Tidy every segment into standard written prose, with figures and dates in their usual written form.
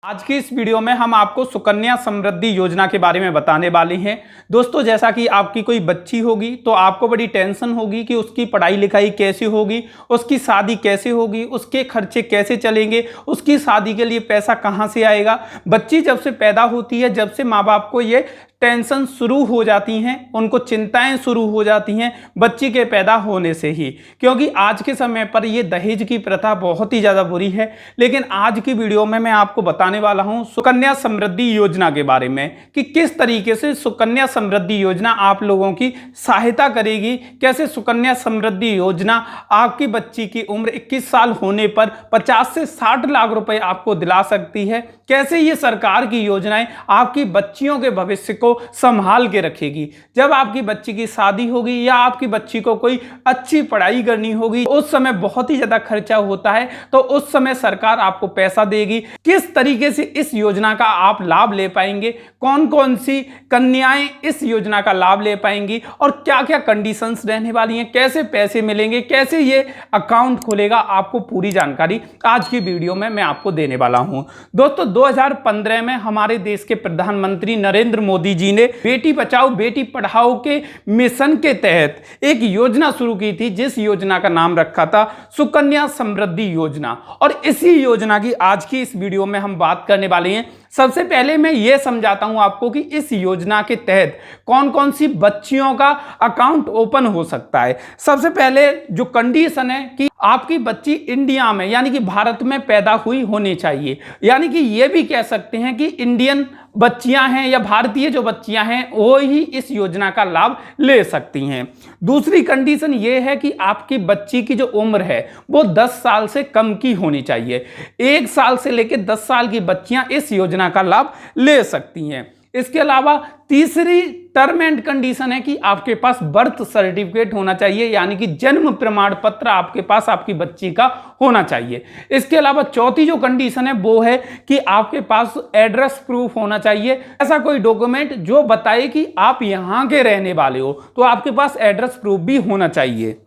आज की इस वीडियो में हम आपको सुकन्या समृद्धि योजना के बारे में बताने वाले हैं। दोस्तों, जैसा कि आपकी कोई बच्ची होगी तो आपको बड़ी टेंशन होगी कि उसकी पढ़ाई लिखाई कैसे होगी, उसकी शादी कैसे होगी, उसके खर्चे कैसे चलेंगे, उसकी शादी के लिए पैसा कहाँ से आएगा। बच्ची जब से पैदा होती है, जब से माँ बाप को ये टेंशन शुरू हो जाती हैं, उनको चिंताएं शुरू हो जाती हैं बच्ची के पैदा होने से ही, क्योंकि आज के समय पर ये दहेज की प्रथा बहुत ही ज़्यादा बुरी है। लेकिन आज की वीडियो में मैं आपको बताने वाला हूं सुकन्या समृद्धि योजना के बारे में कि किस तरीके से सुकन्या समृद्धि योजना आप लोगों की सहायता करेगी, कैसे सुकन्या समृद्धि योजना आपकी बच्ची की उम्र 21 साल होने पर 50 से 60 लाख रुपए आपको दिला सकती है, कैसे ये सरकार की योजनाएं आपकी बच्चियों के भविष्य को संभाल के रखेगी। जब आपकी बच्ची की शादी होगी या आपकी बच्ची को कोई अच्छी पढ़ाई करनी होगी, उस समय बहुत ही ज्यादा खर्चा होता है, तो उस समय सरकार आपको पैसा देगी। किस तरीके से इस योजना का आप लाभ ले पाएंगे, कौन कौन सी कन्याएं इस योजना का लाभ ले पाएंगी और क्या क्या कंडीशंस रहने वाली हैं, कैसे पैसे मिलेंगे, कैसे ये अकाउंट खुलेगा, आपको पूरी जानकारी आज की वीडियो में मैं आपको देने वाला हूं। दोस्तों, 2015 में हमारे देश के प्रधानमंत्री नरेंद्र मोदी जी ने बेटी बचाओ बेटी पढ़ाओ के मिशन के तहत एक योजना शुरू की थी, जिस योजना का नाम रखा था सुकन्या समृद्धि योजना। और इसी योजना की आज की इस वीडियो में हम बात करने वाले हैं। सबसे पहले मैं ये समझाता हूं आपको कि इस योजना के तहत कौन कौन सी बच्चियों का अकाउंट ओपन हो सकता है। सबसे पहले जो कंडीशन है कि आपकी बच्ची इंडिया में यानी कि भारत में पैदा हुई होनी चाहिए, यानी कि ये भी कह सकते हैं कि इंडियन बच्चियां हैं या भारतीय जो बच्चियां हैं वो ही इस योजना का लाभ ले सकती हैं। दूसरी कंडीशन ये है कि आपकी बच्ची की जो उम्र है वो 10 साल से कम की होनी चाहिए। 1 साल से लेकर 10 साल की बच्चियां इस योजना का लाभ ले सकती हैं। इसके अलावा तीसरी टर्म एंड कंडीशन है कि आपके पास बर्थ सर्टिफिकेट होना चाहिए, यानी कि जन्म प्रमाण पत्र आपके पास आपकी बच्ची का होना चाहिए। इसके अलावा चौथी जो कंडीशन है वो है कि आपके पास एड्रेस प्रूफ होना चाहिए, ऐसा कोई डॉक्यूमेंट जो बताए कि आप यहां के रहने वाले हो, तो आपके पास एड्रेस प्रूफ भी होना चाहिए।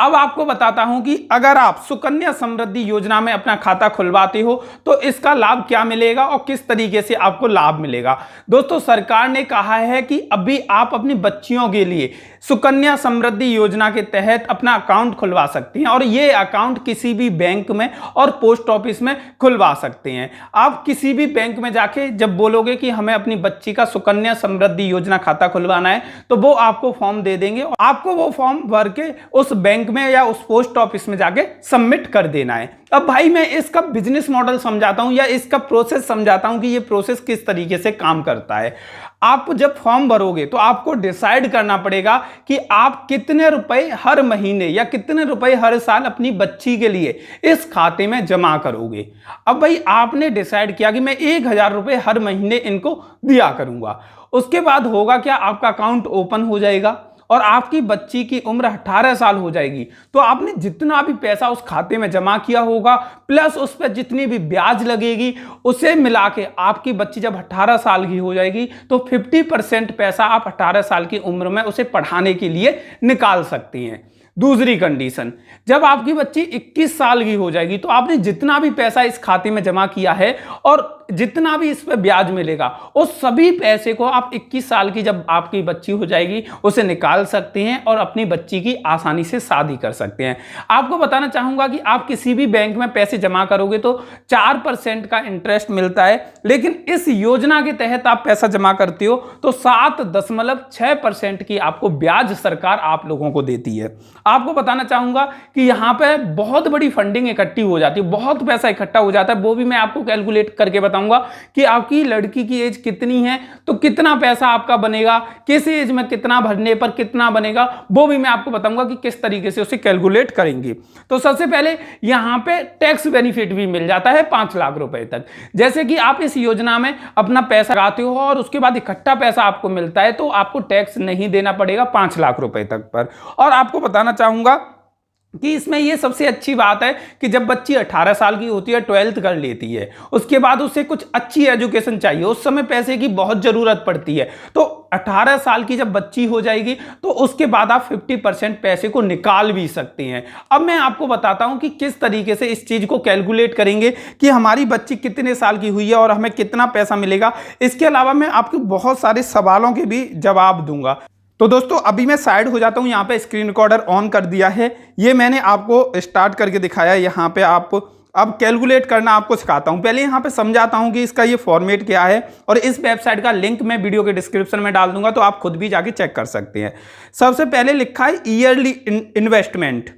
अब आपको बताता हूं कि अगर आप सुकन्या समृद्धि योजना में अपना खाता खुलवाते हो तो इसका लाभ क्या मिलेगा और किस तरीके से आपको लाभ मिलेगा। दोस्तों, सरकार ने कहा है कि अभी आप अपनी बच्चियों के लिए सुकन्या समृद्धि योजना के तहत अपना अकाउंट खुलवा सकती हैं और ये अकाउंट किसी भी बैंक में और पोस्ट ऑफिस में खुलवा सकते हैं। आप किसी भी बैंक में जाके जब बोलोगे कि हमें अपनी बच्ची का सुकन्या समृद्धि योजना खाता खुलवाना है तो वो आपको फॉर्म दे देंगे और आपको वो फॉर्म भर के उस बैंक में या उस पोस्ट ऑफिस में जाके सबमिट कर देना है। अब भाई मैं इसका बिजनेस मॉडल समझाता हूं या इसका प्रोसेस समझाता हूं कि ये प्रोसेस किस तरीके से काम करता है। आप जब फॉर्म भरोगे तो आपको डिसाइड करना पड़ेगा कि आप कितने रुपए हर महीने या कितने रुपए हर साल अपनी बच्ची के लिए इस खाते में जमा करोगे। अब भाई आपने डिसाइड किया कि मैं 1000 रुपए हर महीने इनको दिया करूंगा। उसके बाद होगा क्या, आपका अकाउंट ओपन हो जाएगा और आपकी बच्ची की उम्र 18 साल हो जाएगी। तो आपने जितना भी पैसा उस खाते में जमा किया होगा प्लस उस पर जितनी भी ब्याज लगेगी उसे मिला के आपकी बच्ची जब 18 साल की हो जाएगी तो 50% पैसा आप 18 साल की उम्र में उसे पढ़ाने के लिए निकाल सकती हैं। दूसरी कंडीशन, जब आपकी बच्ची 21 साल की हो जाएगी तो आपने जितना भी पैसा इस खाते में जमा किया है और जितना भी इस पर ब्याज मिलेगा उस सभी पैसे को आप 21 साल की जब आपकी बच्ची हो जाएगी उसे निकाल सकते हैं और अपनी बच्ची की आसानी से शादी कर सकते हैं। आपको बताना चाहूंगा कि आप किसी भी बैंक में पैसे जमा करोगे तो 4% का इंटरेस्ट मिलता है, लेकिन इस योजना के तहत आप पैसा जमा करते हो तो 7.6% की आपको ब्याज सरकार आप लोगों को देती है। आपको बताना चाहूंगा कि यहां पे बहुत बड़ी फंडिंग इकट्ठी हो जाती है, बहुत पैसा इकट्ठा हो जाता है। वो भी मैं आपको कैलकुलेट करके बताऊंगा कि आपकी लड़की की एज कितनी है तो कितना पैसा आपका बनेगा, किस एज में कितना भरने पर कितना बनेगा, वो भी मैं आपको बताऊंगा कि किस तरीके से उसे कैलकुलेट करेंगे। तो सबसे पहले यहां पे टैक्स बेनिफिट भी मिल जाता है 5 लाख रुपए तक। जैसे कि आप इस योजना में अपना पैसा लगाते हो और उसके बाद इकट्ठा पैसा आपको मिलता है तो आपको टैक्स नहीं देना पड़ेगा 5 लाख रुपए तक पर। और आपको बताना चाहूंगा कि इसमें ये सबसे अच्छी बात है कि जब बच्ची 18 साल की होती है, 12th कर लेती है, उसके बाद उसे कुछ अच्छी एजुकेशन चाहिए, उस समय पैसे की बहुत जरूरत पड़ती है। तो 18 साल की जब बच्ची हो जाएगी तो उसके बाद आप 50% पैसे को निकाल भी सकते हैं। अब मैं आपको बताता हूं कि किस तरीके से इस चीज को कैलकुलेट करेंगे कि हमारी बच्ची कितने साल की हुई है और हमें कितना पैसा मिलेगा। इसके अलावा मैं आपको बहुत सारे सवालों के भी जवाब दूंगा। तो दोस्तों अभी मैं साइड हो जाता हूं, यहाँ पे स्क्रीन रिकॉर्डर ऑन कर दिया है, ये मैंने आपको स्टार्ट करके दिखाया। यहाँ पे आप अब कैलकुलेट करना आपको सिखाता हूं। पहले यहाँ पे समझाता हूं कि इसका ये फॉर्मेट क्या है, और इस वेबसाइट का लिंक मैं वीडियो के डिस्क्रिप्शन में डाल दूंगा, तो आप खुद भी जाके चेक कर सकते हैं। सबसे पहले लिखा है ईयरली इन्वेस्टमेंट,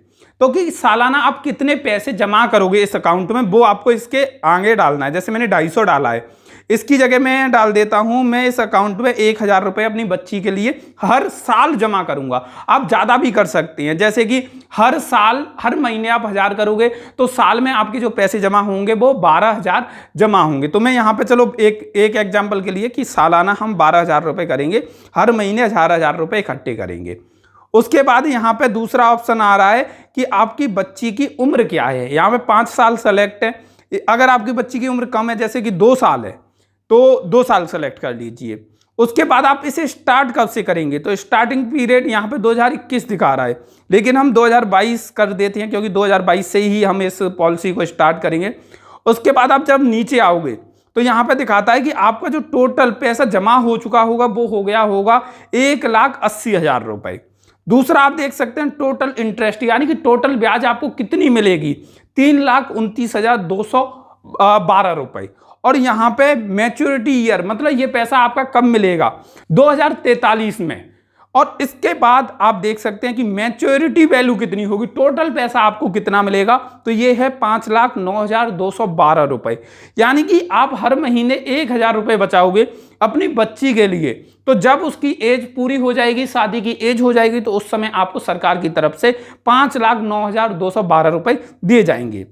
तो कि सालाना आप कितने पैसे जमा करोगे इस अकाउंट में, वो आपको इसके आगे डालना है। जैसे मैंने 250 डाला है, इसकी जगह मैं डाल देता हूं, मैं इस अकाउंट में 1000 रुपये अपनी बच्ची के लिए हर साल जमा करूंगा। आप ज़्यादा भी कर सकते हैं, जैसे कि हर साल हर महीने आप 1000 करोगे तो साल में आपके जो पैसे जमा होंगे वो 12000 जमा होंगे। तो मैं यहाँ पे चलो एक एग्जाम्पल के लिए कि सालाना हम 12000 रुपये करेंगे, हर महीने 1000 रुपये इकट्ठे करेंगे। उसके बाद यहाँ पे दूसरा ऑप्शन आ रहा है कि आपकी बच्ची की उम्र क्या है। यहाँ पे 5 साल सेलेक्ट है। अगर आपकी बच्ची की उम्र कम है, जैसे कि 2 साल है, तो 2 साल सेलेक्ट कर लीजिए। उसके बाद आप इसे स्टार्ट कब से करेंगे, तो स्टार्टिंग पीरियड यहाँ पे 2021 दिखा रहा है, लेकिन हम 2022 कर देते हैं, क्योंकि 2022 से ही हम इस पॉलिसी को स्टार्ट करेंगे। उसके बाद आप जब नीचे आओगे तो यहाँ पे दिखाता है कि आपका जो टोटल पैसा जमा हो चुका होगा वो हो गया होगा 1,80,000 रुपये। दूसरा आप देख सकते हैं टोटल इंटरेस्ट, यानी कि टोटल ब्याज आपको कितनी मिलेगी, 3,29,212 रुपये। और यहाँ पे मैच्योरिटी ईयर, मतलब ये पैसा आपका कब मिलेगा, 2043 में। और इसके बाद आप देख सकते हैं कि मैच्योरिटी वैल्यू कितनी होगी, टोटल पैसा आपको कितना मिलेगा, तो ये है 5,09,212 रुपये। यानी कि आप हर महीने 1000 रुपये बचाओगे अपनी बच्ची के लिए। तो जब उसकी एज पूरी हो जाएगी, शादी की एज हो जाएगी, तो उस समय आपको सरकार की तरफ से 5,09,212 रुपये दिए जाएंगे।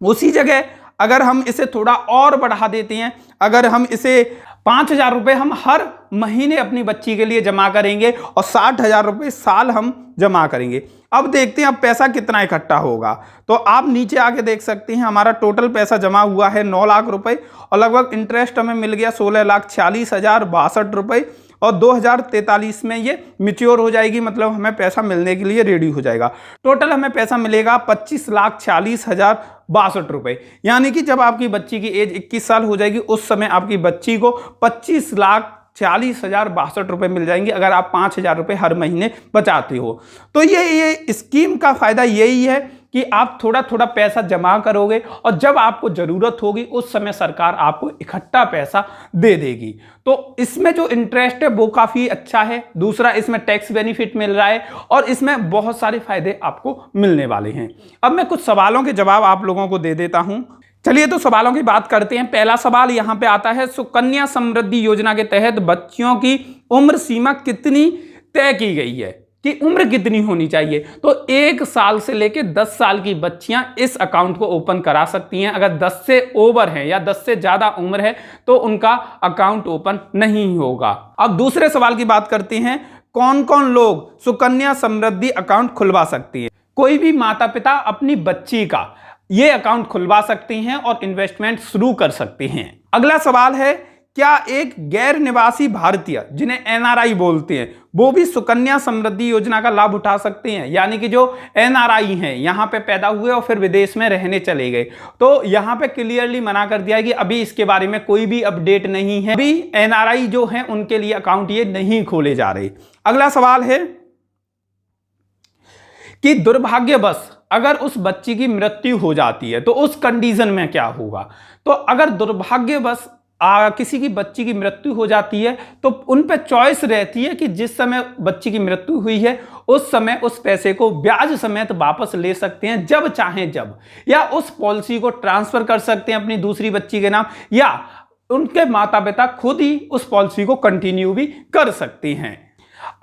उसी जगह अगर हम इसे थोड़ा और बढ़ा देते हैं, अगर हम इसे 5,000 रुपये हम हर महीने अपनी बच्ची के लिए जमा करेंगे और 60,000 रुपये साल हम जमा करेंगे। अब देखते हैं अब पैसा कितना इकट्ठा होगा। तो आप नीचे आके देख सकते हैं हमारा टोटल पैसा जमा हुआ है 9 लाख रुपए, और लगभग इंटरेस्ट हमें मिल गया 16,46,062 रुपये, और 2043 में ये मिच्योर हो जाएगी, मतलब हमें पैसा मिलने के लिए रेडी हो जाएगा। टोटल हमें पैसा मिलेगा 25,46,062 रुपये। यानी कि जब आपकी बच्ची की एज 21 साल हो जाएगी, उस समय आपकी बच्ची को 25,46,062 रुपये मिल जाएंगे, अगर आप 5,000 रुपये हर महीने बचाते हो। तो ये स्कीम का फायदा यही है कि आप थोड़ा थोड़ा पैसा जमा करोगे, और जब आपको जरूरत होगी उस समय सरकार आपको इकट्ठा पैसा दे देगी। तो इसमें जो इंटरेस्ट है वो काफी अच्छा है। दूसरा, इसमें टैक्स बेनिफिट मिल रहा है, और इसमें बहुत सारे फायदे आपको मिलने वाले हैं। अब मैं कुछ सवालों के जवाब आप लोगों को दे देता हूं। चलिए तो सवालों की बात करते हैं। पहला सवाल यहाँ पे आता है, सुकन्या समृद्धि योजना के तहत बच्चियों की उम्र सीमा कितनी तय की गई है, कि उम्र कितनी होनी चाहिए। तो 1 साल से लेकर 10 साल की बच्चियां इस अकाउंट को ओपन करा सकती हैं। अगर 10 से ओवर है या 10 से ज्यादा उम्र है तो उनका अकाउंट ओपन नहीं होगा। अब दूसरे सवाल की बात करते हैं, कौन कौन लोग सुकन्या समृद्धि अकाउंट खुलवा सकती है। कोई भी माता पिता अपनी बच्ची का ये अकाउंट खुलवा सकते हैं और इन्वेस्टमेंट शुरू कर सकते हैं। अगला सवाल है, क्या एक गैर निवासी भारतीय, जिन्हें एनआरआई बोलते हैं, वो भी सुकन्या समृद्धि योजना का लाभ उठा सकते हैं। यानी कि जो एनआरआई हैं, यहाँ पे पैदा हुए और फिर विदेश में रहने चले गए, तो यहाँ पे क्लियरली मना कर दिया है कि अभी इसके बारे में कोई भी अपडेट नहीं है। अभी एनआरआई जो हैं उनके लिए अकाउंट ये नहीं खोले जा रहे। अगला सवाल है कि दुर्भाग्यवश अगर उस बच्ची की मृत्यु हो जाती है तो उस कंडीशन में क्या होगा। तो अगर दुर्भाग्यवश किसी की बच्ची की मृत्यु हो जाती है तो उन पे चॉइस रहती है कि जिस समय बच्ची की मृत्यु हुई है उस समय उस पैसे को ब्याज समेत वापस ले सकते हैं, जब चाहें जब, या उस पॉलिसी को ट्रांसफर कर सकते हैं अपनी दूसरी बच्ची के नाम, या उनके माता पिता खुद ही उस पॉलिसी को कंटिन्यू भी कर सकते हैं।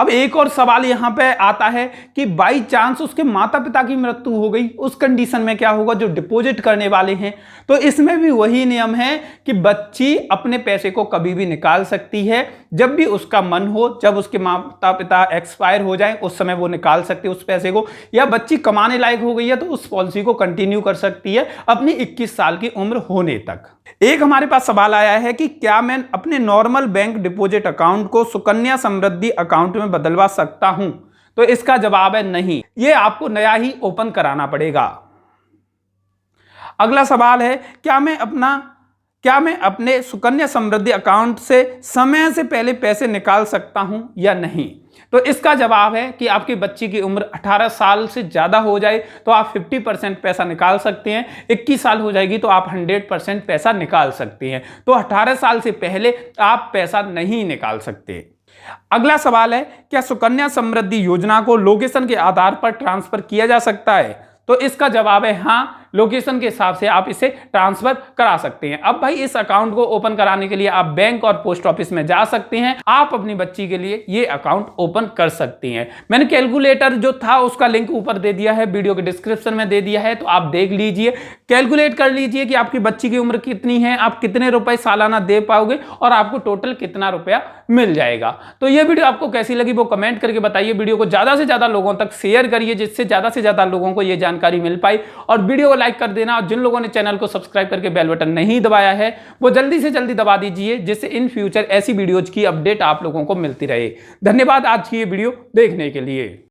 अब एक और सवाल यहां पे आता है कि बाई चांस उसके माता पिता की मृत्यु हो गई, उस कंडीशन में क्या होगा, जो डिपॉजिट करने वाले हैं। तो इसमें भी वही नियम है कि बच्ची अपने पैसे को कभी भी निकाल सकती है, जब भी उसका मन हो, जब उसके माता पिता एक्सपायर हो जाए उस समय वो निकाल सकती है उस पैसे को, या बच्ची कमाने लायक हो गई है तो उस पॉलिसी को कंटिन्यू कर सकती है अपनी 21 साल की उम्र होने तक। एक हमारे पास सवाल आया है कि क्या मैं अपने नॉर्मल बैंक डिपॉजिट अकाउंट को सुकन्या समृद्धि अकाउंट में बदलवा सकता हूं? तो इसका जवाब है नहीं, यह आपको नया ही ओपन कराना पड़ेगा। अगला सवाल है क्या मैं अपने सुकन्या समृद्धि अकाउंट से समय से पहले पैसे निकाल सकता हूं या नहीं? तो इसका जवाब है कि आपकी बच्ची की उम्र 18 साल से ज्यादा हो जाए तो आप 50% पैसा निकाल सकते हैं, 21 साल हो जाएगी तो आप 100% पैसा निकाल सकते हैं। तो 18 साल से पहले आप पैसा नहीं निकाल सकते। अगला सवाल है, क्या सुकन्या समृद्धि योजना को लोकेशन के आधार पर ट्रांसफर किया जा सकता है? तो इसका जवाब है हाँ, लोकेशन के हिसाब से आप इसे ट्रांसफर करा सकते हैं। अब भाई इस अकाउंट को ओपन कराने के लिए आप बैंक और पोस्ट ऑफिस में जा सकते हैं, आप अपनी बच्ची के लिए ये अकाउंट ओपन कर सकते हैं। मैंने कैलकुलेटर जो था उसका लिंक ऊपर दे दिया है, वीडियो के डिस्क्रिप्शन में दे दिया है, तो आप देख लीजिए, कैलकुलेट कर लीजिए कि आपकी बच्ची की उम्र कितनी है, आप कितने रुपए सालाना दे पाओगे और आपको टोटल कितना रुपया मिल जाएगा। तो ये वीडियो आपको कैसी लगी वो कमेंट करके बताइए। वीडियो को ज्यादा से ज्यादा लोगों तक शेयर करिए जिससे ज्यादा से ज्यादा लोगों को ये जानकारी मिल पाई, और वीडियो को लाइक कर देना। और जिन लोगों ने चैनल को सब्सक्राइब करके बेल बटन नहीं दबाया है वो जल्दी से जल्दी दबा दीजिए, जिससे इन फ्यूचर ऐसी वीडियोज की अपडेट आप लोगों को मिलती रहे। धन्यवाद आज की ये वीडियो देखने के लिए।